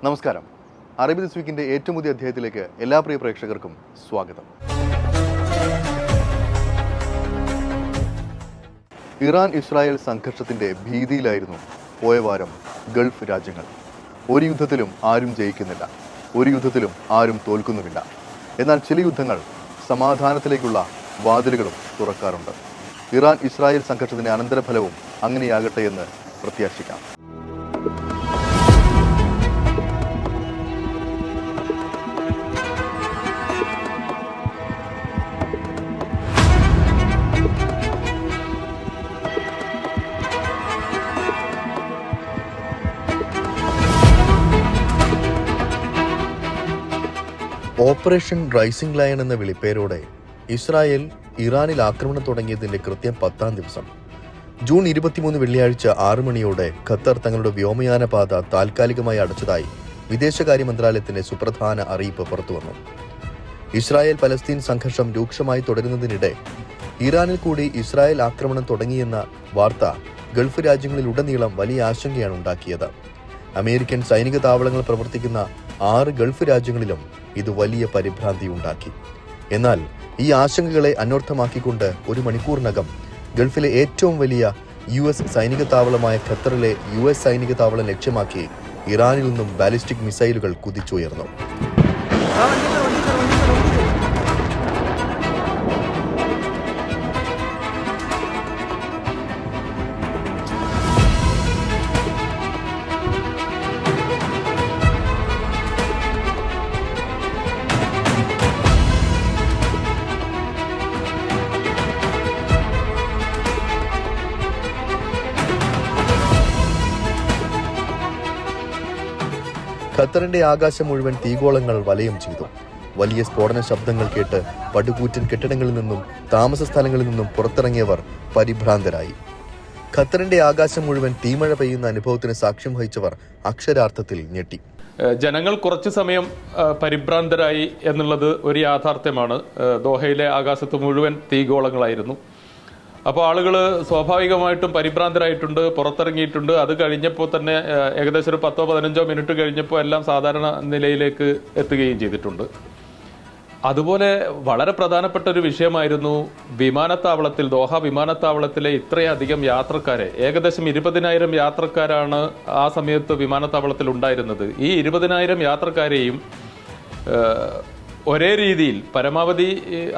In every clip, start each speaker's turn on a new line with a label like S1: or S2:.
S1: നമസ്കാരം. അറബി ദിസ് വീക്കിൻ്റെ ഏറ്റവും പുതിയ അധ്യായത്തിലേക്ക് എല്ലാ പ്രിയ പ്രേക്ഷകർക്കും സ്വാഗതം. ഇറാൻ ഇസ്രായേൽ സംഘർഷത്തിൻ്റെ ഭീതിയിലായിരുന്നു പോയ വാരം ഗൾഫ് രാജ്യങ്ങൾ. ഒരു യുദ്ധത്തിലും ആരും ജയിക്കുന്നില്ല, ഒരു യുദ്ധത്തിലും ആരും തോൽക്കുന്നുമില്ല. എന്നാൽ ചില യുദ്ധങ്ങൾ സമാധാനത്തിലേക്കുള്ള വാതിലുകളും തുറക്കാറുണ്ട്. ഇറാൻ ഇസ്രായേൽ സംഘർഷത്തിൻ്റെ അനന്തരഫലവും അങ്ങനെയാകട്ടെ എന്ന് പ്രത്യാശിക്കാം. ഓപ്പറേഷൻ റൈസിംഗ് ലയൺ എന്ന വിളിപ്പേരോടെ ഇസ്രായേൽ ഇറാനിൽ ആക്രമണം തുടങ്ങിയതിന്റെ കൃത്യം 10-ാം ദിവസം ജൂൺ 23 വെള്ളിയാഴ്ച 6 മണിയോടെ ഖത്തർ തങ്ങളുടെ വ്യോമയാന പാത താൽക്കാലികമായി അടച്ചതായി വിദേശകാര്യ മന്ത്രാലയത്തിന്റെ സുപ്രധാന അറിയിപ്പ് പുറത്തുവന്നു. ഇസ്രായേൽ പലസ്തീൻ സംഘർഷം രൂക്ഷമായി തുടരുന്നതിനിടെ ഇറാനിൽ കൂടി ഇസ്രായേൽ ആക്രമണം തുടങ്ങിയെന്ന വാർത്ത ഗൾഫ് രാജ്യങ്ങളിലുടനീളം വലിയ ആശങ്കയാണ് ഉണ്ടാക്കിയത്. അമേരിക്കൻ സൈനിക താവളങ്ങൾ പ്രവർത്തിക്കുന്ന 6 ഗൾഫ് രാജ്യങ്ങളിലും ഇത് വലിയ പരിഭ്രാന്തി ഉണ്ടാക്കി. എന്നാൽ ഈ ആശങ്കകളെ അന്വർത്ഥമാക്കിക്കൊണ്ട് 1 മണിക്കൂറിനകം ഗൾഫിലെ ഏറ്റവും വലിയ US സൈനിക താവളമായ ഖത്തറിലെ US സൈനിക താവളം ലക്ഷ്യമാക്കി ഇറാനിൽ നിന്നും ബാലിസ്റ്റിക് മിസൈലുകൾ കുതിച്ചുയർന്നു. ഖത്തറിന്റെ ആകാശം മുഴുവൻ തീഗോളങ്ങൾ വലയം ചെയ്തു. വലിയ സ്ഫോടന ശബ്ദങ്ങൾ കേട്ട് പടുകൂറ്റൻ കെട്ടിടങ്ങളിൽ നിന്നും താമസ സ്ഥലങ്ങളിൽ നിന്നും പുറത്തിറങ്ങിയവർ പരിഭ്രാന്തരായി. ഖത്തറിന്റെ ആകാശം മുഴുവൻ തീമഴ പെയ്യുന്ന അനുഭവത്തിന് സാക്ഷ്യം വഹിച്ചവർ അക്ഷരാർത്ഥത്തിൽ ഞെട്ടി.
S2: ജനങ്ങൾ കുറച്ചു സമയം പരിഭ്രാന്തരായി എന്നുള്ളത് ഒരു യാഥാർത്ഥ്യമാണ്. ദോഹയിലെ ആകാശത്ത് മുഴുവൻ തീഗോളങ്ങളായിരുന്നു. അപ്പോൾ ആളുകൾ സ്വാഭാവികമായിട്ടും പരിഭ്രാന്തരായിട്ടുണ്ട്, പുറത്തിറങ്ങിയിട്ടുണ്ട്. അത് കഴിഞ്ഞപ്പോൾ തന്നെ ഏകദേശം ഒരു 10-15 മിനിറ്റ് കഴിഞ്ഞപ്പോൾ എല്ലാം സാധാരണ നിലയിലേക്ക് എത്തുകയും ചെയ്തിട്ടുണ്ട്. അതുപോലെ വളരെ പ്രധാനപ്പെട്ട ഒരു വിഷയമായിരുന്നു വിമാനത്താവളത്തിൽ, ദോഹ വിമാനത്താവളത്തിലെ ഇത്രയധികം യാത്രക്കാരെ, ഏകദേശം 20,000 യാത്രക്കാരാണ് ആ സമയത്ത് വിമാനത്താവളത്തിൽ ഉണ്ടായിരുന്നത്. ഈ 20,000 യാത്രക്കാരെയും ഒരേ രീതിയിൽ പരമാവധി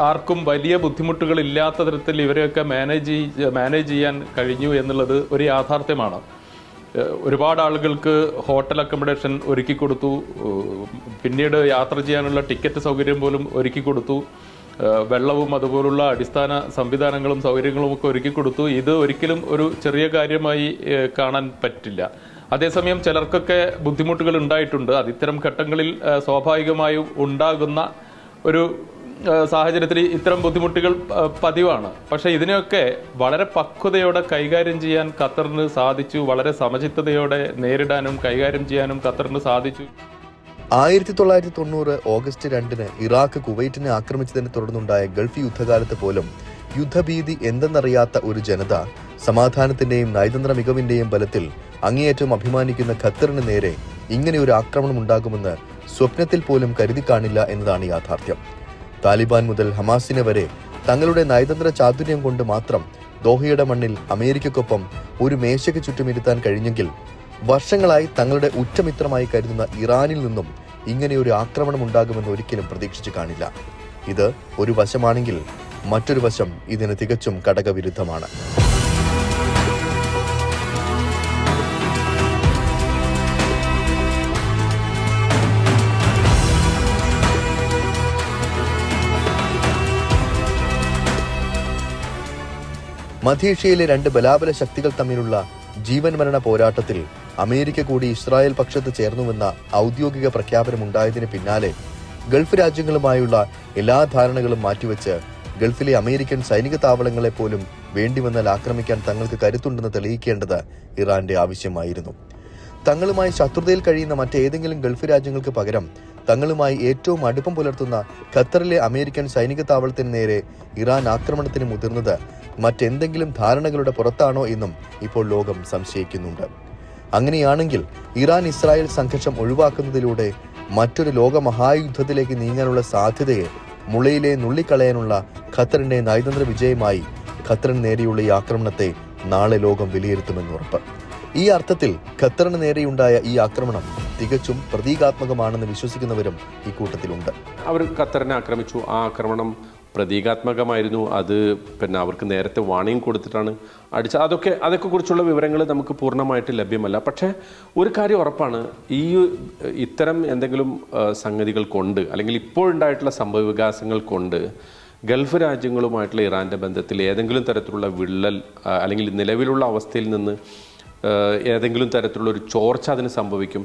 S2: ആർക്കും വലിയ ബുദ്ധിമുട്ടുകൾ ഇല്ലാത്ത തരത്തിൽ ഇവരെയൊക്കെ മാനേജ് ചെയ്യാൻ കഴിഞ്ഞു എന്നുള്ളത് ഒരു യാഥാർത്ഥ്യമാണ്. ഒരുപാട് ആളുകൾക്ക് ഹോട്ടൽ അക്കോമഡേഷൻ ഒരുക്കി കൊടുത്തു, പിന്നീട് യാത്ര ചെയ്യാനുള്ള ടിക്കറ്റ് സൗകര്യം പോലും ഒരുക്കി കൊടുത്തു, വെള്ളവും അതുപോലുള്ള അടിസ്ഥാന സംവിധാനങ്ങളും സൗകര്യങ്ങളും ഒക്കെ ഒരുക്കി കൊടുത്തു. ഇത് ഒരിക്കലും ഒരു ചെറിയ കാര്യമായി കാണാൻ പറ്റില്ല. അതേസമയം ചിലർക്കൊക്കെ ബുദ്ധിമുട്ടുകൾ ഉണ്ടായിട്ടുണ്ട്. അത് ഇത്തരം ഘട്ടങ്ങളിൽ സ്വാഭാവികമായും ഉണ്ടാകുന്ന ഒരു സാഹചര്യത്തിൽ ഇത്തരം ബുദ്ധിമുട്ടുകൾ പതിവാണ്. പക്ഷേ ഇതിനെയൊക്കെ വളരെ പക്വതയോടെ കൈകാര്യം ചെയ്യാൻ ഖത്തറിന് സാധിച്ചു. വളരെ സമചിത്തതയോടെ നേരിടാനും കൈകാര്യം ചെയ്യാനും ഖത്തറിന് സാധിച്ചു.
S1: 1990 ഓഗസ്റ്റ് 2 ഇറാഖ് കുവൈറ്റിനെ ആക്രമിച്ചതിനെ തുടർന്നുണ്ടായ ഗൾഫ് യുദ്ധകാലത്ത് പോലും യുദ്ധഭീതി എന്തെന്നറിയാത്ത ഒരു ജനത സമാധാനത്തിന്റെയും നയതന്ത്ര മികവിന്റെയും ബലത്തിൽ അങ്ങേയറ്റം അഭിമാനിക്കുന്ന ഖത്തറിന് നേരെ ഇങ്ങനെ ഒരു ആക്രമണം ഉണ്ടാകുമെന്ന് സ്വപ്നത്തിൽ പോലും കരുതി കാണില്ല എന്നതാണ് യാഥാർത്ഥ്യം. താലിബാൻ മുതൽ ഹമാസിനെ വരെ തങ്ങളുടെ നയതന്ത്ര ചാതുര്യം കൊണ്ട് മാത്രം ദോഹയുടെ മണ്ണിൽ അമേരിക്കയ്ക്കൊപ്പം ഒരു മേശയ്ക്ക് ചുറ്റുമിരുത്താൻ കഴിഞ്ഞെങ്കിൽ വർഷങ്ങളായി തങ്ങളുടെ ഉറ്റമിത്രമായി കരുതുന്ന ഇറാനിൽ നിന്നും ഇങ്ങനെയൊരു ആക്രമണം ഉണ്ടാകുമെന്ന് ഒരിക്കലും പ്രതീക്ഷിച്ചു കാണില്ല. ഇത് ഒരു വശമാണെങ്കിൽ മറ്റൊരു വശം ഇതിന് തികച്ചും ഘടകവിരുദ്ധമാണ്. മധ്യേഷ്യയിലെ 2 ബലാബല ശക്തികൾ തമ്മിലുള്ള ജീവൻ മരണ പോരാട്ടത്തിൽ അമേരിക്ക കൂടി ഇസ്രായേൽ പക്ഷത്ത് ചേർന്നുവെന്ന ഔദ്യോഗിക പ്രഖ്യാപനമുണ്ടായതിന് പിന്നാലെ ഗൾഫ് രാജ്യങ്ങളുമായുള്ള എല്ലാ ധാരണകളും മാറ്റിവെച്ച് ഗൾഫിലെ അമേരിക്കൻ സൈനിക താവളങ്ങളെ പോലും വേണ്ടിവന്നാൽ ആക്രമിക്കാൻ തങ്ങൾക്ക് കരുത്തുണ്ടെന്ന് തെളിയിക്കേണ്ടത് ഇറാന്റെ ആവശ്യമായിരുന്നു. തങ്ങളുമായി ശത്രുതയിൽ കഴിയുന്ന മറ്റേതെങ്കിലും ഗൾഫ് രാജ്യങ്ങൾക്ക് പകരം തങ്ങളുമായി ഏറ്റവും അടുപ്പം പുലർത്തുന്ന ഖത്തറിലെ അമേരിക്കൻ സൈനിക താവളത്തിന് നേരെ ഇറാൻ ആക്രമണത്തിന് മുതിർന്നത് മറ്റെന്തെങ്കിലും ധാരണകളുടെ പുറത്താണോ എന്നും ഇപ്പോൾ ലോകം സംശയിക്കുന്നുണ്ട്. അങ്ങനെയാണെങ്കിൽ ഇറാൻ ഇസ്രായേൽ സംഘർഷം ഒഴിവാക്കുന്നതിലൂടെ മറ്റൊരു ലോക മഹായുദ്ധത്തിലേക്ക് നീങ്ങാനുള്ള സാധ്യതയെ മുളയിലെ നുള്ളിക്കളയാനുള്ള ഖത്തറിന്റെ നയതന്ത്ര വിജയമായി ഖത്തറിന് നേരെയുള്ള ഈ ആക്രമണത്തെ നാളെ ലോകം വിലയിരുത്തുമെന്നുറപ്പ്. ഈ അർത്ഥത്തിൽ ഖത്തറിന് നേരെയുണ്ടായ ഈ ആക്രമണം തികച്ചും പ്രതീകാത്മകമാണെന്ന് വിശ്വസിക്കുന്നവരും ഈ കൂട്ടത്തിലുണ്ട്.
S3: അവർ ഖത്തറിനെ ആക്രമിച്ചു. ആ ആക്രമണം പ്രതീകാത്മകമായിരുന്നു. അത് അവർക്ക് നേരത്തെ വാണിംഗ് കൊടുത്തിട്ടാണ് അടിച്ചത്. അതൊക്കെ കുറിച്ചുള്ള വിവരങ്ങൾ നമുക്ക് പൂർണ്ണമായിട്ട് ലഭ്യമല്ല. പക്ഷേ ഒരു കാര്യം ഉറപ്പാണ്, ഇത്തരം എന്തെങ്കിലും സംഗതികൾ കൊണ്ട് അല്ലെങ്കിൽ ഇപ്പോഴുണ്ടായിട്ടുള്ള സംഭവ വികാസങ്ങൾ കൊണ്ട് ഗൾഫ് രാജ്യങ്ങളുമായിട്ടുള്ള ഇറാൻ്റെ ബന്ധത്തിൽ ഏതെങ്കിലും തരത്തിലുള്ള വിള്ളൽ അല്ലെങ്കിൽ നിലവിലുള്ള അവസ്ഥയിൽ നിന്ന് ഏതെങ്കിലും തരത്തിലുള്ള ഒരു ചോർച്ച അതിന് സംഭവിക്കും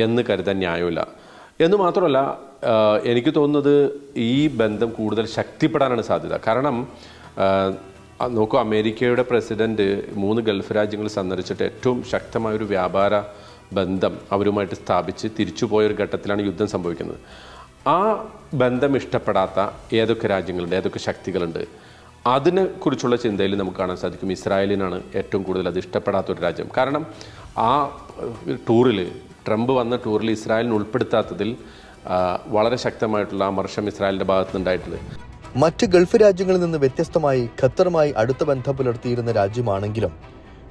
S3: എന്ന് കരുതാൻ ന്യായമില്ല. എന്ന് മാത്രമല്ല, എനിക്ക് തോന്നുന്നത് ഈ ബന്ധം കൂടുതൽ ശക്തിപ്പെടാനാണ് സാധ്യത. കാരണം നോക്കൂ, അമേരിക്കയുടെ പ്രസിഡന്റ് 3 ഗൾഫ് രാജ്യങ്ങൾ സന്ദർശിച്ചിട്ട് ഏറ്റവും ശക്തമായൊരു വ്യാപാര ബന്ധം അവരുമായിട്ട് സ്ഥാപിച്ച് തിരിച്ചുപോയൊരു ഘട്ടത്തിലാണ് യുദ്ധം സംഭവിക്കുന്നത്. ആ ബന്ധം ഇഷ്ടപ്പെടാത്ത ഏതൊക്കെ രാജ്യങ്ങളുണ്ട്, ഏതൊക്കെ ശക്തികളുണ്ട്, അതിനെക്കുറിച്ചുള്ള ചിന്തയിൽ നമുക്ക് കാണാൻ സാധിക്കും ഇസ്രായേലിനാണ് ഏറ്റവും കൂടുതൽ അത് ഇഷ്ടപ്പെടാത്തൊരു രാജ്യം. കാരണം ആ ടൂറിൽ, ട്രംപ് വന്ന ടൂറിൽ ഇസ്രായേലിനെ ഉൾപ്പെടുത്താത്തതിൽ വളരെ ശക്തമായിട്ടുള്ള അമർഷം ഇസ്രായേലിൻ്റെ ഭാഗത്ത് നിന്നുണ്ടായിട്ടുണ്ട്.
S1: മറ്റ് ഗൾഫ് രാജ്യങ്ങളിൽ നിന്ന് വ്യത്യസ്തമായി ഖത്തറുമായി അടുത്ത ബന്ധം പുലർത്തിയിരുന്ന രാജ്യമാണെങ്കിലും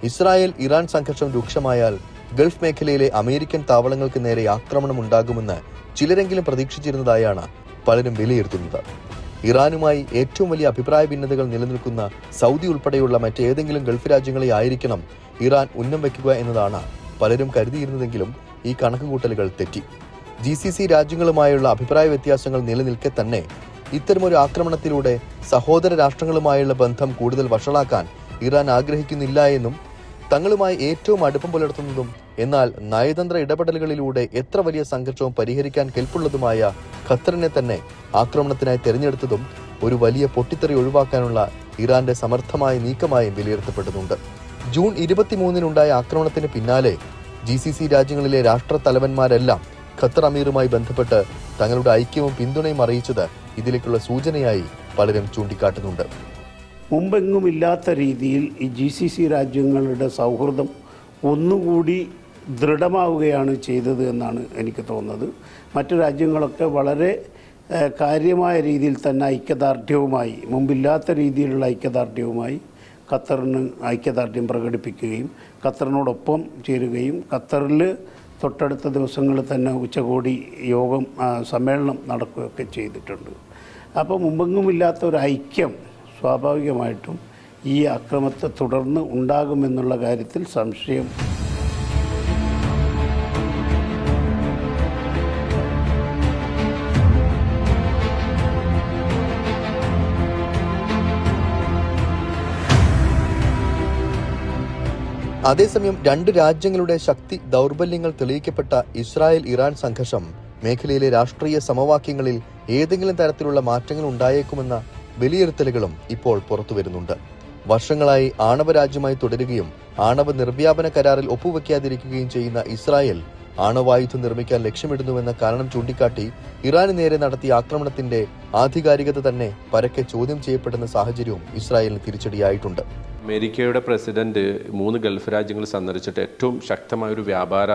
S1: ഇസ്രായേൽ ഇറാൻ സംഘർഷം രൂക്ഷമായാൽ ഗൾഫ് മേഖലയിലെ അമേരിക്കൻ താവളങ്ങൾക്ക് നേരെ ആക്രമണം ഉണ്ടാകുമെന്ന് ചിലരെങ്കിലും പ്രതീക്ഷിച്ചിരുന്നതായാണ് പലരും വിലയിരുത്തുന്നത്. ഇറാനുമായി ഏറ്റവും വലിയ അഭിപ്രായ ഭിന്നതകൾ നിലനിൽക്കുന്ന സൗദി ഉൾപ്പെടെയുള്ള മറ്റേതെങ്കിലും ഗൾഫ് രാജ്യങ്ങളെ ആയിരിക്കണം ഇറാൻ ഉന്നം വയ്ക്കുക എന്നതാണ് പലരും കരുതിയിരുന്നതെങ്കിലും ഈ കണക്കുകൂട്ടലുകൾ തെറ്റി. GCC രാജ്യങ്ങളുമായുള്ള അഭിപ്രായ വ്യത്യാസങ്ങൾ നിലനിൽക്കെ തന്നെ ഇത്തരമൊരു ആക്രമണത്തിലൂടെ സഹോദര രാഷ്ട്രങ്ങളുമായുള്ള ബന്ധം കൂടുതൽ വഷളാക്കാൻ ഇറാൻ ആഗ്രഹിക്കുന്നില്ല എന്നും തങ്ങളുമായി ഏറ്റവും അടുപ്പം പുലർത്തുന്നതും എന്നാൽ നയതന്ത്ര ഇടപെടലുകളിലൂടെ എത്ര വലിയ സംഘർഷവും പരിഹരിക്കാൻ കെൽപ്പുള്ളതുമായ ഖത്തറിനെ തന്നെ ആക്രമണത്തിനായി തെരഞ്ഞെടുത്തതും ഒരു വലിയ പൊട്ടിത്തെറി ഒഴിവാക്കാനുള്ള ഇറാന്റെ സമർത്ഥമായ നീക്കമായും വിലയിരുത്തപ്പെടുന്നുണ്ട്. ജൂൺ 23-നുണ്ടായ ആക്രമണത്തിന് പിന്നാലെ GCC രാജ്യങ്ങളിലെ രാഷ്ട്രത്തലവന്മാരെല്ലാം ഖത്തർ അമീറുമായി ബന്ധപ്പെട്ട് തങ്ങളുടെ ഐക്യവും പിന്തുണയും അറിയിച്ചത് ഇതിലേക്കുള്ള സൂചനയായി പലരും ചൂണ്ടിക്കാട്ടുന്നുണ്ട്.
S4: മുമ്പെങ്ങുമില്ലാത്ത രീതിയിൽ ഈ GCC രാജ്യങ്ങളുടെ സൗഹൃദം ഒന്നുകൂടി ദൃഢമാവുകയാണ് ചെയ്തത് എന്നാണ് എനിക്ക് തോന്നുന്നത്. മറ്റു രാജ്യങ്ങളൊക്കെ വളരെ കാര്യമായ രീതിയിൽ തന്നെ ഐക്യദാർഢ്യവുമായി, മുമ്പില്ലാത്ത രീതിയിലുള്ള ഐക്യദാർഢ്യവുമായി ഖത്തറിന് ഐക്യദാർഢ്യം പ്രകടിപ്പിക്കുകയും ഖത്തറിനോടൊപ്പം ചേരുകയും ഖത്തറിൽ തൊട്ടടുത്ത ദിവസങ്ങളിൽ തന്നെ ഉച്ചകോടി യോഗം സമ്മേളനം നടക്കുകയൊക്കെ ചെയ്തിട്ടുണ്ട്. അപ്പോൾ മുമ്പെങ്ങുമില്ലാത്ത ഒരു ഐക്യം സ്വാഭാവികമായിട്ടും ഈ അക്രമത്തെ തുടർന്ന് ഉണ്ടാകുമെന്നുള്ള കാര്യത്തിൽ സംശയം.
S1: അതേസമയം രണ്ട് രാജ്യങ്ങളുടെ ശക്തി ദൗർബല്യങ്ങൾ തെളിയിക്കപ്പെട്ട ഇസ്രായേൽ ഇറാൻ സംഘർഷം മേഖലയിലെ രാഷ്ട്രീയ സമവാക്യങ്ങളിൽ ഏതെങ്കിലും തരത്തിലുള്ള മാറ്റങ്ങൾ ഉണ്ടായേക്കുമെന്ന വിലയിരുത്തലുകളും ഇപ്പോൾ പുറത്തുവരുന്നുണ്ട്. വർഷങ്ങളായി ആണവ രാജ്യമായി തുടരുകയും ആണവ നിർവ്യാപന കരാറിൽ ഒപ്പുവെക്കാതിരിക്കുകയും ചെയ്യുന്ന ഇസ്രായേൽ ആണവായുധം നിർമ്മിക്കാൻ ലക്ഷ്യമിടുന്നുവെന്ന കാരണം ചൂണ്ടിക്കാട്ടി ഇറാന് നേരെ നടത്തിയ ആക്രമണത്തിന്റെ ആധികാരികത തന്നെ പരക്കെ ചോദ്യം ചെയ്യപ്പെടുന്ന സാഹചര്യവും ഇസ്രായേലിന് തിരിച്ചടിയായിട്ടുണ്ട്.
S3: അമേരിക്കയുടെ പ്രസിഡന്റ് 3 ഗൾഫ് രാജ്യങ്ങൾ സന്ദർശിച്ചിട്ട് ഏറ്റവും ശക്തമായൊരു വ്യാപാര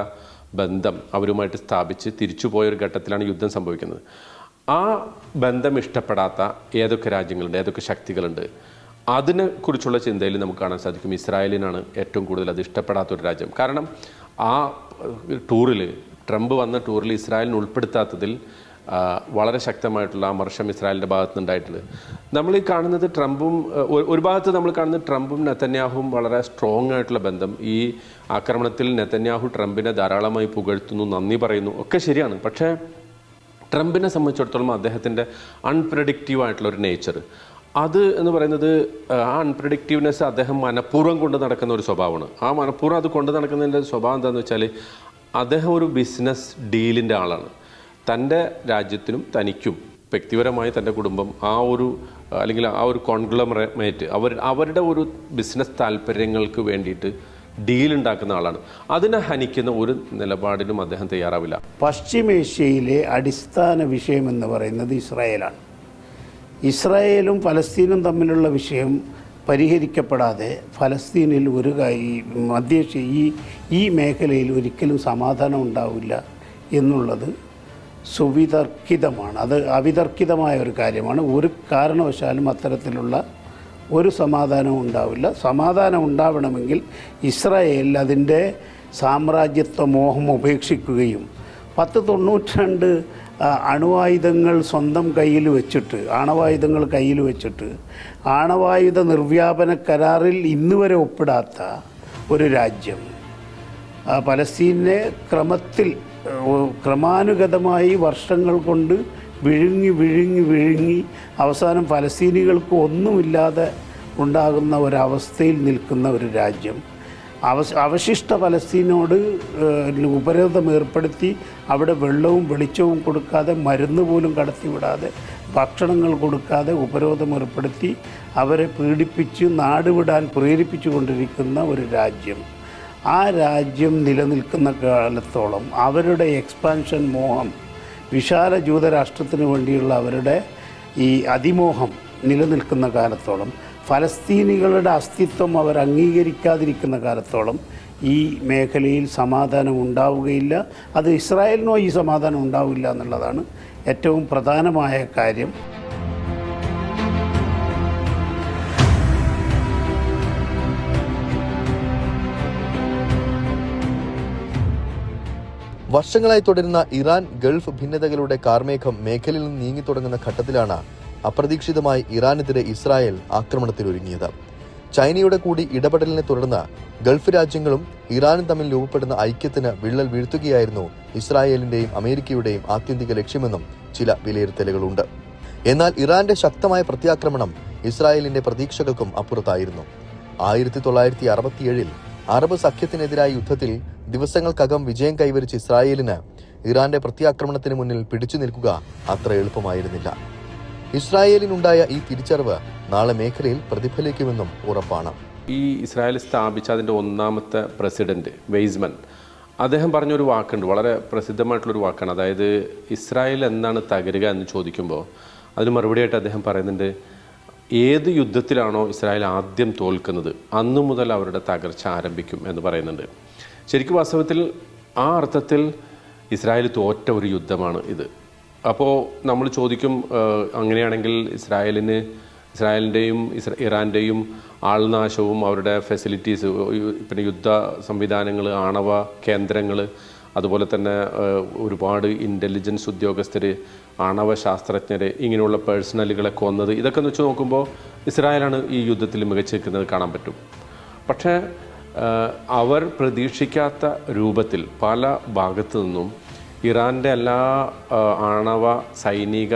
S3: ബന്ധം അവരുമായിട്ട് സ്ഥാപിച്ച് തിരിച്ചുപോയൊരു ഘട്ടത്തിലാണ് യുദ്ധം സംഭവിക്കുന്നത്. ആ ബന്ധം ഇഷ്ടപ്പെടാത്ത ഏതൊക്കെ രാജ്യങ്ങളുണ്ട്, ഏതൊക്കെ ശക്തികളുണ്ട്, അതിനെക്കുറിച്ചുള്ള ചിന്തയിൽ നമുക്ക് കാണാൻ സാധിക്കും ഇസ്രായേലിനാണ് ഏറ്റവും കൂടുതൽ അത് ഇഷ്ടപ്പെടാത്തൊരു രാജ്യം. കാരണം ആ ടൂറിൽ, ട്രംപ് വന്ന ടൂറിൽ ഇസ്രായേലിനെ ഉൾപ്പെടുത്താത്തതിൽ വളരെ ശക്തമായിട്ടുള്ള അമർഷം ഇസ്രായേലിൻ്റെ ഭാഗത്ത് നിന്നുണ്ടായിട്ടുണ്ട്. നമ്മൾ ഈ കാണുന്നത് ട്രംപും, ഒരു ഭാഗത്ത് നമ്മൾ കാണുന്നത് ട്രംപും നെതന്യാഹുവും വളരെ സ്ട്രോങ് ആയിട്ടുള്ള ബന്ധം. ഈ ആക്രമണത്തിൽ നെതന്യാഹു ട്രംപിനെ ധാരാളമായി പുകഴ്ത്തുന്നു, നന്ദി പറയുന്നു, ഒക്കെ ശരിയാണ്. പക്ഷേ ട്രംപിനെ സംബന്ധിച്ചിടത്തോളം അദ്ദേഹത്തിൻ്റെ അൺപ്രഡിക്റ്റീവ് ഒരു നേച്ചർ, അത് എന്ന് പറയുന്നത്, ആ അൺപ്രഡിക്റ്റീവ്നെസ് അദ്ദേഹം മനഃപൂർവ്വം കൊണ്ട് നടക്കുന്ന ഒരു സ്വഭാവമാണ്. ആ മനഃപൂർവ്വം അത് കൊണ്ട് നടക്കുന്നതിൻ്റെ സ്വഭാവം എന്താണെന്ന് വെച്ചാൽ അദ്ദേഹം ഒരു ബിസിനസ് ഡീലിൻ്റെ ആളാണ്. തൻ്റെ രാജ്യത്തിനും തനിക്കും വ്യക്തിപരമായി തൻ്റെ കുടുംബം അല്ലെങ്കിൽ ആ ഒരു കോൺഗ്ലോമറേറ്റ് അവരുടെ ഒരു ബിസിനസ് താല്പര്യങ്ങൾക്ക് വേണ്ടിയിട്ട് ഡീലുണ്ടാക്കുന്ന ആളാണ്. അതിനെ ഹനിക്കുന്ന ഒരു നിലപാടിനും അദ്ദേഹം തയ്യാറാവില്ല.
S4: പശ്ചിമേഷ്യയിലെ അടിസ്ഥാന വിഷയമെന്ന് പറയുന്നത് ഇസ്രായേലാണ്. ഇസ്രായേലും പലസ്തീനും തമ്മിലുള്ള വിഷയം പരിഹരിക്കപ്പെടാതെ ഫലസ്തീനിൽ മധ്യേഷ്യ ഈ മേഖലയിൽ ഒരിക്കലും സമാധാനം ഉണ്ടാവില്ല എന്നുള്ളത് സുവിതർക്കിതമാണ്. അത് അവിതർക്കിതമായ ഒരു കാര്യമാണ്. ഒരു കാരണവശാലും അത്തരത്തിലുള്ള ഒരു സമാധാനവും ഉണ്ടാവില്ല. സമാധാനം ഉണ്ടാവണമെങ്കിൽ ഇസ്രായേൽ അതിൻ്റെ സാമ്രാജ്യത്വ മോഹം ഉപേക്ഷിക്കുകയും 1092 അണുവായുധങ്ങൾ സ്വന്തം കയ്യിൽ വെച്ചിട്ട്, ആണവായുധങ്ങൾ കയ്യിൽ വെച്ചിട്ട് ആണവായുധ നിർവ്യാപന കരാറിൽ ഇന്നുവരെ ഒപ്പിടാത്ത ഒരു രാജ്യം പലസ്തീനെ ക്രമാനുഗതമായി വർഷങ്ങൾ കൊണ്ട് വിഴുങ്ങി അവസാനം ഫലസ്തീനികൾക്ക് ഒന്നുമില്ലാതെ ഉണ്ടാകുന്ന ഒരവസ്ഥയിൽ നിൽക്കുന്ന ഒരു രാജ്യം അവശിഷ്ട ഫലസ്തീനോട് ഉപരോധം ഏർപ്പെടുത്തി അവിടെ വെള്ളവും വെളിച്ചവും കൊടുക്കാതെ, മരുന്ന് പോലും കടത്തിവിടാതെ, ഭക്ഷണങ്ങൾ കൊടുക്കാതെ ഉപരോധം ഏർപ്പെടുത്തി അവരെ പീഡിപ്പിച്ച് നാടുവിടാൻ പ്രേരിപ്പിച്ചു കൊണ്ടിരിക്കുന്ന ഒരു രാജ്യം. ആ രാജ്യം നിലനിൽക്കുന്ന കാലത്തോളം അവരുടെ എക്സ്പാൻഷൻ മോഹം, വിശാല ജൂതരാഷ്ട്രത്തിന് വേണ്ടിയുള്ള അവരുടെ ഈ അതിമോഹം നിലനിൽക്കുന്ന കാലത്തോളം, ഫലസ്തീനികളുടെ അസ്തിത്വം അവർ അംഗീകരിക്കാതിരിക്കുന്ന കാലത്തോളം ഈ മേഖലയിൽ സമാധാനം ഉണ്ടാവുകയില്ല. അത് ഇസ്രായേലിനോ ഈ സമാധാനം ഉണ്ടാവില്ല എന്നുള്ളതാണ് ഏറ്റവും പ്രധാനമായ കാര്യം.
S1: വർഷങ്ങളായി തുടരുന്ന ഇറാൻ ഗൾഫ് ഭിന്നതകളുടെ കാർമേഘം മേഖലയിൽ നിന്ന് നീങ്ങിത്തുടങ്ങുന്ന ഘട്ടത്തിലാണ് അപ്രതീക്ഷിതമായി ഇറാനെതിരെ ഇസ്രായേൽ ആക്രമണത്തിനൊരുങ്ങിയത്. ചൈനയുടെ കൂടി ഇടപെടലിനെ തുടർന്ന് ഗൾഫ് രാജ്യങ്ങളും ഇറാനും തമ്മിൽ രൂപപ്പെടുന്ന ഐക്യത്തിന് വിള്ളൽ വീഴ്ത്തുകയായിരുന്നു ഇസ്രായേലിന്റെയും അമേരിക്കയുടെയും ആത്യന്തിക ലക്ഷ്യമെന്നും ചില വിലയിരുത്തലുകളുണ്ട്. എന്നാൽ ഇറാന്റെ ശക്തമായ പ്രത്യാക്രമണം ഇസ്രായേലിന്റെ പ്രതീക്ഷകൾക്കും അപ്പുറത്തായിരുന്നു. 1967 അറബ് സഖ്യത്തിനെതിരായ യുദ്ധത്തിൽ ദിവസങ്ങൾക്കകം വിജയം കൈവരിച്ച ഇസ്രായേലിന് ഇറാന്റെ പ്രത്യാക്രമണത്തിന് മുന്നിൽ പിടിച്ചു നിൽക്കുക അത്ര എളുപ്പമായിരുന്നില്ല. ഇസ്രായേലിനുണ്ടായ ഈ തിരിച്ചറിവ് നാളെ മേഖലയിൽ പ്രതിഫലിക്കുമെന്നും ഉറപ്പാണ്.
S3: ഈ ഇസ്രായേൽ സ്ഥാപിച്ച അതിൻ്റെ ഒന്നാമത്തെ പ്രസിഡന്റ് വെയ്സ്മൻ, അദ്ദേഹം പറഞ്ഞൊരു വാക്കുണ്ട്, വളരെ പ്രസിദ്ധമായിട്ടുള്ളൊരു വാക്കാണ്. അതായത് ഇസ്രായേൽ എന്നാണ് തകരുക എന്ന് ചോദിക്കുമ്പോൾ അതിന് മറുപടിയായിട്ട് അദ്ദേഹം പറയുന്നുണ്ട്, ഏത് യുദ്ധത്തിലാണോ ഇസ്രായേൽ ആദ്യം തോൽക്കുന്നത് അന്നു മുതൽ അവരുടെ തകർച്ച ആരംഭിക്കും എന്ന് പറയുന്നുണ്ട്. ശരിക്കും വാസ്തവത്തിൽ ആ അർത്ഥത്തിൽ ഇസ്രായേൽ തോറ്റ ഒരു യുദ്ധമാണ് ഇത്. അപ്പോൾ നമ്മൾ ചോദിക്കും, അങ്ങനെയാണെങ്കിൽ ഇസ്രായേലിൻ്റെയും ഇറാൻ്റെയും ആൾനാശവും അവരുടെ ഫെസിലിറ്റീസ്, പിന്നെ യുദ്ധ സംവിധാനങ്ങൾ, ആണവ കേന്ദ്രങ്ങൾ, അതുപോലെ തന്നെ ഒരുപാട് ഇൻ്റലിജൻസ് ഉദ്യോഗസ്ഥർ, ആണവ ശാസ്ത്രജ്ഞർ, ഇങ്ങനെയുള്ള പേഴ്സണലുകളെ കൊന്നത്, ഇതൊക്കെ എന്ന് വെച്ച് നോക്കുമ്പോൾ ഇസ്രായേലാണ് ഈ യുദ്ധത്തിൽ മികച്ചു നിൽക്കുന്നത് കാണാൻ പറ്റും. പക്ഷേ അവർ പ്രതീക്ഷിക്കാത്ത രൂപത്തിൽ പല ഭാഗത്തു നിന്നും ഇറാൻ്റെ എല്ലാ ആണവ സൈനിക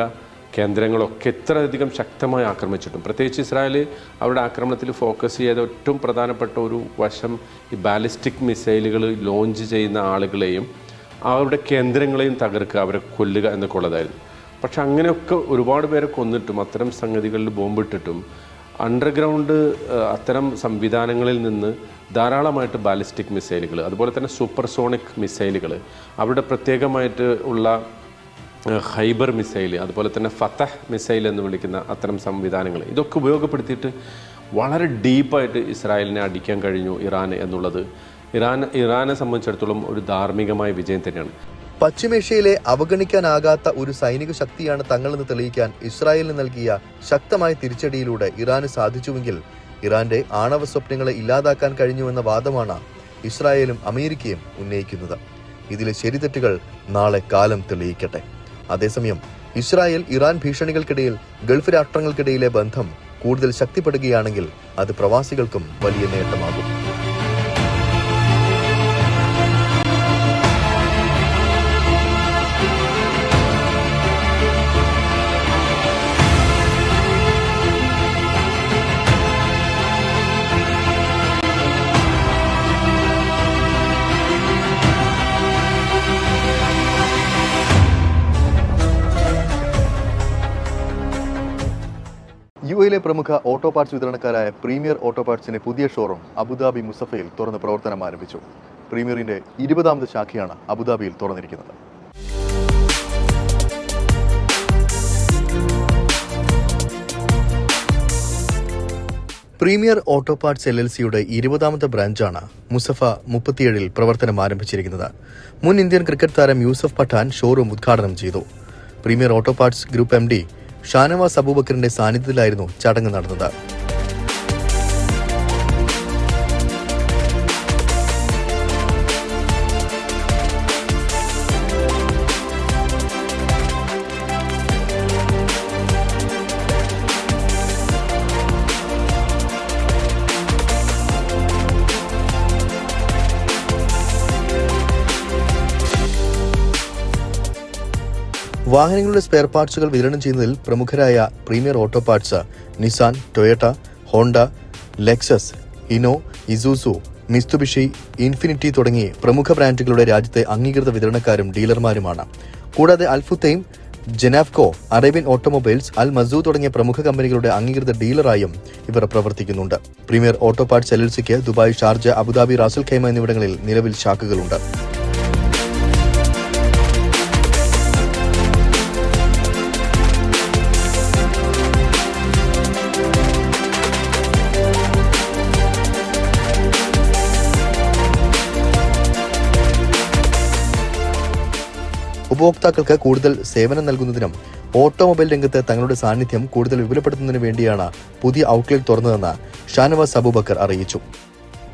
S3: കേന്ദ്രങ്ങളൊക്കെ ഇത്രയധികം ശക്തമായി ആക്രമിച്ചിട്ടും, പ്രത്യേകിച്ച് ഇസ്രായേൽ അവരുടെ ആക്രമണത്തിൽ ഫോക്കസ് ചെയ്ത ഏറ്റവും പ്രധാനപ്പെട്ട ഒരു വശം ഈ ബാലിസ്റ്റിക് മിസൈലുകൾ ലോഞ്ച് ചെയ്യുന്ന ആളുകളെയും അവരുടെ കേന്ദ്രങ്ങളെയും തകർക്കുക, അവരെ കൊല്ലുക എന്നൊക്കെ ഉള്ളതായിരുന്നു. പക്ഷെ അങ്ങനെയൊക്കെ ഒരുപാട് പേരെ കൊന്നിട്ടും അത്തരം സംഗതികളിൽ ബോംബിട്ടിട്ടും അണ്ടർഗ്രൗണ്ട് അത്തരം സംവിധാനങ്ങളിൽ നിന്ന് ധാരാളമായിട്ട് ബാലിസ്റ്റിക് മിസൈലുകൾ, അതുപോലെ തന്നെ സൂപ്പർസോണിക് മിസൈലുകൾ, അവരുടെ പ്രത്യേകമായിട്ട് ഉള്ള ഹൈബർ മിസൈൽ, അതുപോലെ തന്നെ ഫതഹ് മിസൈൽ എന്ന് വിളിക്കുന്ന അത്തരം സംവിധാനങ്ങൾ, ഇതൊക്കെ ഉപയോഗപ്പെടുത്തിയിട്ട് വളരെ ഡീപ്പായിട്ട് ഇസ്രായേലിനെ അടിക്കാൻ കഴിഞ്ഞു ഇറാൻ എന്നുള്ളത് ഇറാനെ സംബന്ധിച്ചിടത്തോളം ഒരു ധാർമ്മികമായ വിജയം തന്നെയാണ്.
S1: പശ്ചിമേഷ്യയിലെ അവഗണിക്കാനാകാത്ത ഒരു സൈനിക ശക്തിയാണ് തങ്ങളെന്ന് തെളിയിക്കാൻ ഇസ്രായേലിന് നൽകിയ ശക്തമായ തിരിച്ചടിയിലൂടെ ഇറാന് സാധിച്ചുവെങ്കിൽ ഇറാന്റെ ആണവ സ്വപ്നങ്ങളെ ഇല്ലാതാക്കാൻ കഴിഞ്ഞുവെന്ന വാദമാണ് ഇസ്രായേലും അമേരിക്കയും ഉന്നയിക്കുന്നത്. ഇതിലെ ശരിതെറ്റുകൾ നാളെ കാലം തെളിയിക്കട്ടെ. അതേസമയം ഇസ്രായേൽ ഇറാൻ ഭീഷണികൾക്കിടയിൽ ഗൾഫ് രാഷ്ട്രങ്ങൾക്കിടയിലെ ബന്ധം കൂടുതൽ ശക്തിപ്പെടുകയാണെങ്കിൽ അത് പ്രവാസികൾക്കും വലിയ നേട്ടമാകും. യുഎയിലെ പ്രമുഖ ഓട്ടോ പാർട്സ് വിതരണക്കാരായ പ്രീമിയർ ഓട്ടോ പാർട്സിന്റെ പുതിയ ഷോറൂം അബുദാബി മുസഫയിൽ തുറന്ന് പ്രവർത്തനം ആരംഭിച്ചു. പ്രീമിയറിന്റെ 20ാമത് ശാഖയാണ് അബുദാബിയിൽ തുറന്നിരിക്കുന്നത്. പ്രീമിയർ ഓട്ടോ പാർട്സ് LLCയുടെ 20ാമത്തെ ബ്രാഞ്ചാണ് മുസഫ 37-ൽ പ്രവർത്തനം ആരംഭിച്ചിരിക്കുന്നത്. മുൻ ഇന്ത്യൻ ക്രിക്കറ്റ് താരം യൂസഫ് പഠാൻ ഷോറൂം ഉദ്ഘാടനം ചെയ്തു. Premier auto parts group MD Shanavas അബൂബക്കറിന്റെ സാന്നിധ്യത്തിലായിരുന്നു ചടങ്ങ് നടന്നത്. വാഹനങ്ങളുടെ സ്പെയർ പാർട്സുകൾ വിതരണം ചെയ്യുന്നതിൽ പ്രമുഖരായ premier auto parts Nissan, Toyota, Honda, Lexus, ഇനോ, ഇസൂസു, മിസ്തുബിഷി, ഇൻഫിനിറ്റി തുടങ്ങി പ്രമുഖ ബ്രാൻഡുകളുടെ രാജ്യത്തെ അംഗീകൃത വിതരണക്കാരും ഡീലർമാരുമാണ്. കൂടാതെ അൽഫുത്തൈം, ജെനാഫ്കോ, അറേബ്യൻ ഓട്ടോമൊബൈൽസ്, അൽ മസൂ തുടങ്ങിയ പ്രമുഖ കമ്പനികളുടെ അംഗീകൃത ഡീലറായും ഇവർ പ്രവർത്തിക്കുന്നുണ്ട്. പ്രീമിയർ ഓട്ടോ പാർട്സ് LLCക്ക് Dubai, Sharjah, Abu Dhabi, Ras al Khaimah എന്നിവിടങ്ങളിൽ നിലവിൽ ശാഖകളുണ്ട്. ഉപഭോക്താക്കൾക്ക് കൂടുതൽ സേവനം നൽകുന്നതിനും ഓട്ടോമൊബൈൽ രംഗത്ത് തങ്ങളുടെ സാന്നിധ്യം കൂടുതൽ വിപുലപ്പെടുത്തുന്നതിനു വേണ്ടിയാണ് പുതിയ ഔട്ട്ലെറ്റ് തുറന്നതെന്ന് ഷാനവാസ് അബൂബക്കർ അറിയിച്ചു.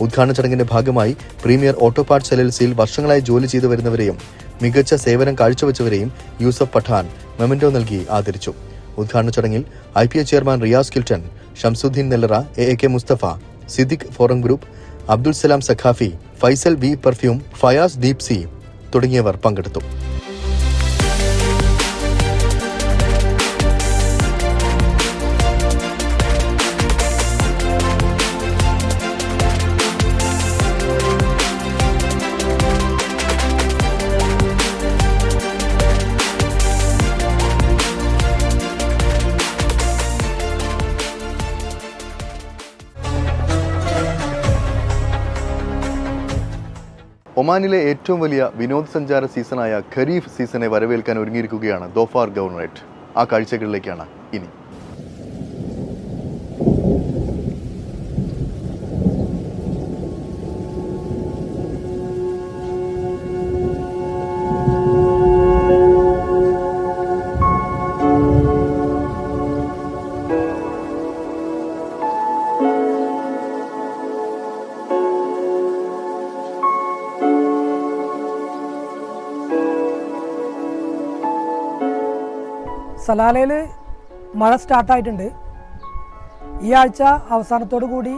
S1: ഉദ്ഘാടന ചടങ്ങിന്റെ ഭാഗമായി പ്രീമിയർ ഓട്ടോ പാർട്സ് LLCയിൽ വർഷങ്ങളായി ജോലി ചെയ്തു വരുന്നവരെയും മികച്ച സേവനം കാഴ്ചവെച്ചവരെയും യൂസഫ് പഠാൻ മെമന്റോ നൽകി ആദരിച്ചു. ഉദ്ഘാടന ചടങ്ങിൽ IPA chairman Riyas Kilton, Shamsuddin Nellara, AK Mustafa, Siddique forum group, Abdul Salam Saqafi, Faisal V perfume, Fayas Deepsi തുടങ്ങിയവർ പങ്കെടുത്തു. ഒമാനിലെ ഏറ്റവും വലിയ വിനോദസഞ്ചാര സീസണായ ഖരീഫ് സീസണെ വരവേൽക്കാൻ ഒരുങ്ങിയിരിക്കുകയാണ് ദോഫാർ ഗവർണറേറ്റ്. ആ കാഴ്ചകളിലേക്കാണ് ഇനി.
S5: സലാലയിൽ മഴ സ്റ്റാർട്ടായിട്ടുണ്ട്. ഈ ആഴ്ച അവസാനത്തോടു കൂടി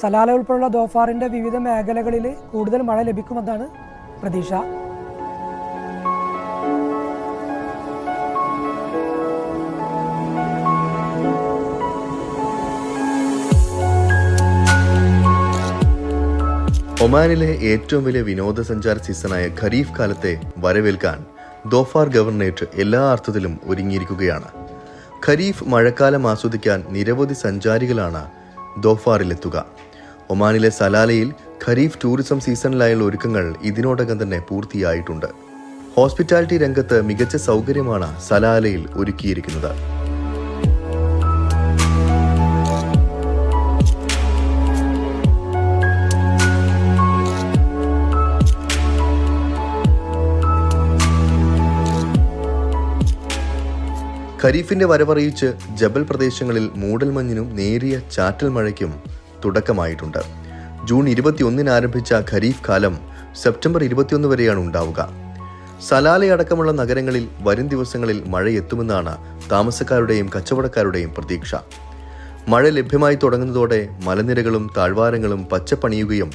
S5: സലാല ഉൾപ്പെടെയുള്ള ദോഫാറിൻ്റെ വിവിധ മേഖലകളിൽ കൂടുതൽ മഴ ലഭിക്കുമെന്നാണ് പ്രതീക്ഷ.
S1: ഒമാനിലെ ഏറ്റവും വലിയ വിനോദസഞ്ചാര സീസണായ ഖരീഫ് കാലത്തെ വരവേൽക്കാൻ ദോഫാർ ഗവർണറേറ്റ് എല്ലാ അർത്ഥത്തിലും ഒരുങ്ങിയിരിക്കുകയാണ്. ഖരീഫ് മഴക്കാലം ആസ്വദിക്കാൻ നിരവധി സഞ്ചാരികളാണ് ദോഫാറിലെത്തുക. ഒമാനിലെ സലാലയിൽ ഖരീഫ് ടൂറിസം സീസണിലായുള്ള ഒരുക്കങ്ങൾ ഇതിനോടകം തന്നെ പൂർത്തിയായിട്ടുണ്ട്. ഹോസ്പിറ്റാലിറ്റി രംഗത്ത് മികച്ച സൗകര്യമാണ് സലാലയിൽ ഒരുക്കിയിരിക്കുന്നത്. ഖരീഫിന്റെ വരവറിയിച്ച് ജബൽ പ്രദേശങ്ങളിൽ മൂടൽമഞ്ഞിനും നേരിയ ചാറ്റൽ മഴയ്ക്കും തുടക്കമായിട്ടുണ്ട്. ജൂൺ 21 ആരംഭിച്ച ഖരീഫ് കാലം സെപ്റ്റംബർ 21 വരെയാണ് ഉണ്ടാവുക. സലാലയടക്കമുള്ള നഗരങ്ങളിൽ വരും ദിവസങ്ങളിൽ മഴയെത്തുമെന്നാണ് താമസക്കാരുടെയും കച്ചവടക്കാരുടെയും പ്രതീക്ഷ. മഴ ലഭ്യമായി തുടങ്ങുന്നതോടെ മലനിരകളും താഴ്വാരങ്ങളും പച്ചപ്പണിയുകയും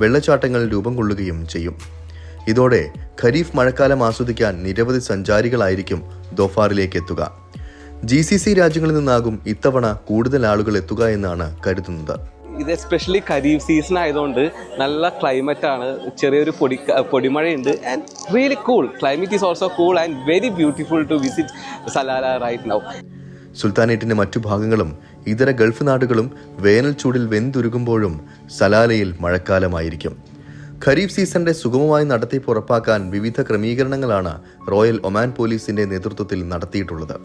S1: വെള്ളച്ചാട്ടങ്ങൾ രൂപം കൊള്ളുകയും ചെയ്യും. ഇതോടെ ഖരീഫ് മഴക്കാലം ആസ്വദിക്കാൻ നിരവധി സഞ്ചാരികളായിരിക്കും ദോഫാറിലേക്ക് എത്തുക. GCC രാജ്യങ്ങളിൽ നിന്നാകും ഇത്തവണ കൂടുതൽ ആളുകൾ എത്തുക എന്നാണ് കരുതുന്നത്.
S6: ഇത് എസ്പെഷ്യലി ഖരീഫ് സീസൺ ആയതുകൊണ്ട് നല്ല ക്ലൈമറ്റ് ആണ്. ചെറിയൊരു പൊടിമഴയുണ്ട് and really cool. Climate is also cool and very beautiful to visit Salalah right now.
S1: സുൽത്താനേറ്റിന്റെ മറ്റു ഭാഗങ്ങളും ഇതര ഗൾഫ് നാടുകളും വേനൽ ചൂടിൽ വെന്തുരുകുമ്പോഴും സലാലയിൽ മഴക്കാലമായിരിക്കും. ഖരീഫ് സീസണിന്റെ സുഗമമായി നടത്തിപ്പ് ഉറപ്പാക്കാൻ വിവിധ ക്രമീകരണങ്ങളാണ് റോയൽ ഒമാൻ പോലീസിന്റെ നേതൃത്വത്തിൽ നടത്തിയിട്ടുള്ളത്.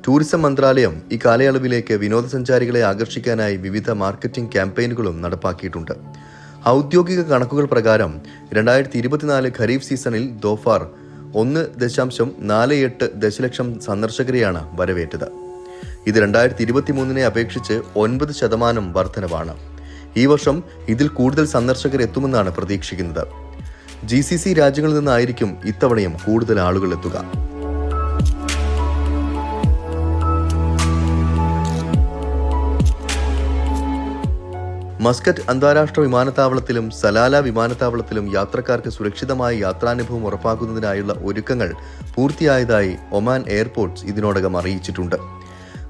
S1: ടൂറിസം മന്ത്രാലയം ഈ കാലയളവിലേക്ക് വിനോദസഞ്ചാരികളെ ആകർഷിക്കാനായി വിവിധ മാർക്കറ്റിംഗ് ക്യാമ്പയിനുകളും നടപ്പാക്കിയിട്ടുണ്ട്. ഔദ്യോഗിക കണക്കുകൾ പ്രകാരം 2024 ഖരീഫ് സീസണിൽ ദോഫാർ 1.48 ദശലക്ഷം സന്ദർശകരെയാണ് വരവേറ്റത്. ഇത് 2023 അപേക്ഷിച്ച് 9% വർധനവാണ്. ഈ വർഷം ഇതിൽ കൂടുതൽ സന്ദർശകർ എത്തുമെന്നാണ് പ്രതീക്ഷിക്കുന്നത്. GCC രാജ്യങ്ങളിൽ നിന്നായിരിക്കും ഇത്തവണയും കൂടുതൽ ആളുകൾ എത്തുക. മസ്കറ്റ് അന്താരാഷ്ട്ര വിമാനത്താവളത്തിലും സലാല വിമാനത്താവളത്തിലും യാത്രക്കാർക്ക് സുരക്ഷിതമായ യാത്രാനുഭവം ഉറപ്പാക്കുന്നതിനായുള്ള ഒരുക്കങ്ങൾ പൂർത്തിയായതായി ഒമാൻ എയർപോർട്ട്സ് ഇതിനോടകം അറിയിച്ചിട്ടുണ്ട്.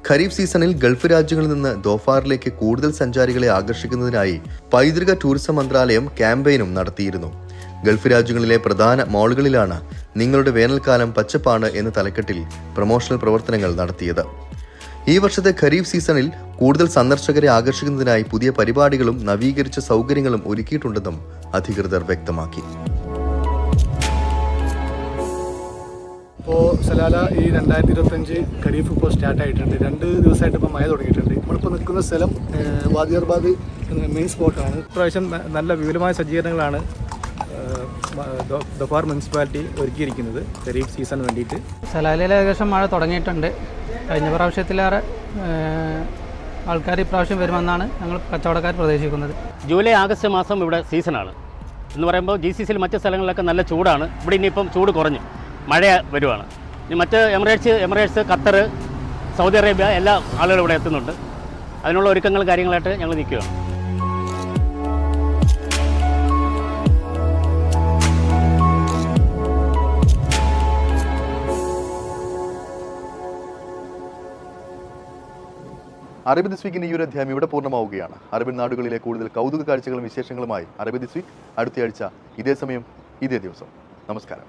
S1: ഖരീഫ് സീസണിൽ ഗൾഫ് രാജ്യങ്ങളിൽ നിന്ന് ദോഫാറിലേക്ക് കൂടുതൽ സഞ്ചാരികളെ ആകർഷിക്കുന്നതിനായി പൈതൃക ടൂറിസം മന്ത്രാലയം ക്യാമ്പയിനും നടത്തിയിരുന്നു. ഗൾഫ് രാജ്യങ്ങളിലെ പ്രധാന മാളുകളിലാണ് നിങ്ങളുടെ വേനൽക്കാലം പച്ചപ്പാണ് എന്ന തലക്കെട്ടിൽ പ്രൊമോഷണൽ പ്രവർത്തനങ്ങൾ നടത്തിയത്. ഈ വർഷത്തെ ഖരീഫ് സീസണിൽ കൂടുതൽ സന്ദർശകരെ ആകർഷിക്കുന്നതിനായി പുതിയ പരിപാടികളും നവീകരിച്ച സൗകര്യങ്ങളും ഒരുക്കിയിട്ടുണ്ടെന്നും അധികൃതർ വ്യക്തമാക്കി.
S7: ഇപ്പോൾ സലാല ഈ 2025 ഖരീഫ് ഇപ്പോൾ സ്റ്റാർട്ടായിട്ടുണ്ട്. 2 ദിവസമായിട്ട് ഇപ്പോൾ മഴ തുടങ്ങിയിട്ടുണ്ട്. നമ്മളിപ്പോൾ നിൽക്കുന്ന സ്ഥലം വാദി അർബാദ് മെയിൻ സ്പോട്ടാണ്. ഇപ്രാവശ്യം നല്ല വിപുലമായ സജ്ജീകരണങ്ങളാണ് ദോഫാർ മുനിസിപ്പാലിറ്റി ഒരുക്കിയിരിക്കുന്നത് ഖരീഫ് സീസണിന് വേണ്ടിയിട്ട്.
S8: സലാലയിൽ ഏകദേശം മഴ തുടങ്ങിയിട്ടുണ്ട്. കഴിഞ്ഞ പ്രാവശ്യത്തിലേറെ ആൾക്കാർ ഇപ്രാവശ്യം വരുമെന്നാണ് ഞങ്ങൾ കച്ചവടക്കാർ പ്രതീക്ഷിക്കുന്നത്.
S9: ജൂലൈ ആഗസ്റ്റ് മാസം ഇവിടെ സീസണാണ് എന്ന് പറയുമ്പോൾ GCCയിൽ മറ്റ് സ്ഥലങ്ങളിലൊക്കെ നല്ല ചൂടാണ്. ഇവിടെ ഇനിയിപ്പം ചൂട് കുറഞ്ഞു, മഴ വരുവാണ്. ഇനി മറ്റ് എമിറേറ്റ്സ്, ഖത്തർ, സൗദി അറേബ്യ എല്ലാ ആളുകളും ഇവിടെ എത്തുന്നുണ്ട്. അതിനുള്ള ഒരുക്കങ്ങൾ കാര്യങ്ങളായിട്ട് ഞങ്ങൾ നിൽക്കുകയാണ്.
S1: അറബി ദിസ് വീക്കിന്റെ ഈ ഒരു അധ്യായം ഇവിടെ പൂർണ്ണമാവുകയാണ്. അറബിൻ നാടുകളിലെ കൂടുതൽ കൗതുക കാഴ്ചകളും വിശേഷങ്ങളുമായി അറബി ദിസ് വീക്ക് അടുത്തയാഴ്ച ഇതേ സമയം ഇതേ ദിവസം. നമസ്കാരം.